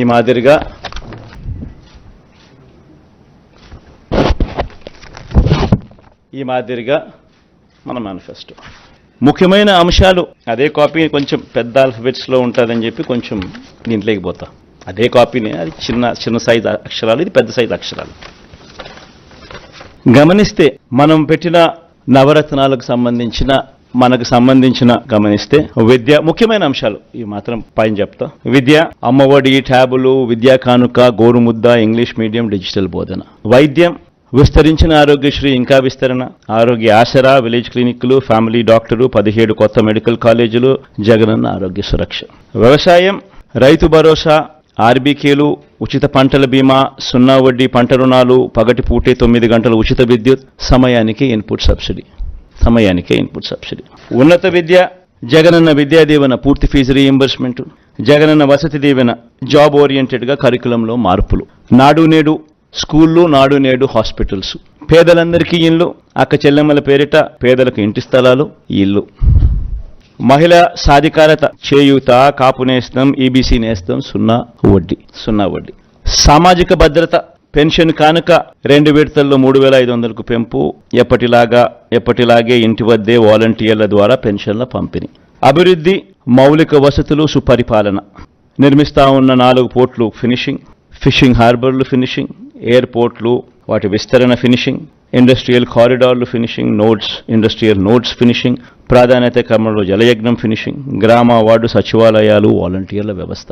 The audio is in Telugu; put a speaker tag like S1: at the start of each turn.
S1: ఈ మాదిరిగా మన మేనిఫెస్టో ముఖ్యమైన అంశాలు. అదే కాపీ కొంచెం పెద్ద ఆల్ఫబెట్స్లో ఉంటుందని చెప్పి కొంచెం దీంట్లోకి పోతా. అదే కాపీని, అది చిన్న సైజు అక్షరాలు, ఇది పెద్ద సైజు అక్షరాలు. గమనిస్తే మనం పెట్టిన నవరత్నాలకు సంబంధించిన గమనిస్తే విద్య ముఖ్యమైన అంశాలు ఇవి మాత్రం పైన చెప్తా. విద్య, అమ్మఒడి, ట్యాబులు, విద్యా కానుక, గోరుముద్ద, ఇంగ్లీష్ మీడియం, డిజిటల్ బోధన. వైద్యం, విస్తరించిన ఆరోగ్యశ్రీ ఇంకా విస్తరణ, ఆరోగ్య ఆసరా, విలేజ్ క్లినిక్లు, ఫ్యామిలీ డాక్టరు, 17 కొత్త మెడికల్ కాలేజీలు, జగనన్న ఆరోగ్య సురక్ష. వ్యవసాయం, రైతు భరోసా, ఆర్బీకేలు, ఉచిత పంటల బీమా, 0 వడ్డీ పంట రుణాలు, పగటిపూటే 9 గంటల ఉచిత విద్యుత్, సమయానికే ఇన్పుట్ సబ్సిడీ. ఉన్నత విద్య, జగనన్న విద్యా దీవెన, పూర్తి fee reimbursement, Jagananna Vasathi Deevena, job ఓరియంటెడ్గా కరికులంలో మార్పులు, నాడు నేడు స్కూళ్ళు, నాడు నేడు హాస్పిటల్స్, పేదలందరికీ ఇళ్ళు, అక్క చెల్లెమ్మల పేరిట పేదలకు ఇంటి స్థలాలు, ఇళ్ళు. మహిళా సాధికారత, చేయూత, కాపు నేస్తం, ఈబీసీ నేస్తం, 0 వడ్డీ. సామాజిక భద్రత, పెన్షన్ కానుక 2 విడతల్లో 3,500కు పెంపు, ఎప్పటిలాగే ఇంటి వద్దే వాలంటీర్ల ద్వారా పెన్షన్ల పంపిణీ. అభివృద్ధి, మౌలిక వసతులు, సుపరిపాలన. నిర్మిస్తా ఉన్న 4 పోర్ట్లు ఫినిషింగ్, ఫిషింగ్ హార్బర్లు ఫినిషింగ్, ఎయిర్పోర్ట్లు వాటి విస్తరణ ఫినిషింగ్, ఇండస్ట్రియల్ కారిడార్లు ఫినిషింగ్, ఇండస్ట్రియల్ నోడ్స్ ఫినిషింగ్, ప్రాధాన్యత క్రమంలో జలయజ్ఞం ఫినిషింగ్, గ్రామ వార్డు సచివాలయాలు, వాలంటీర్ల వ్యవస్థ.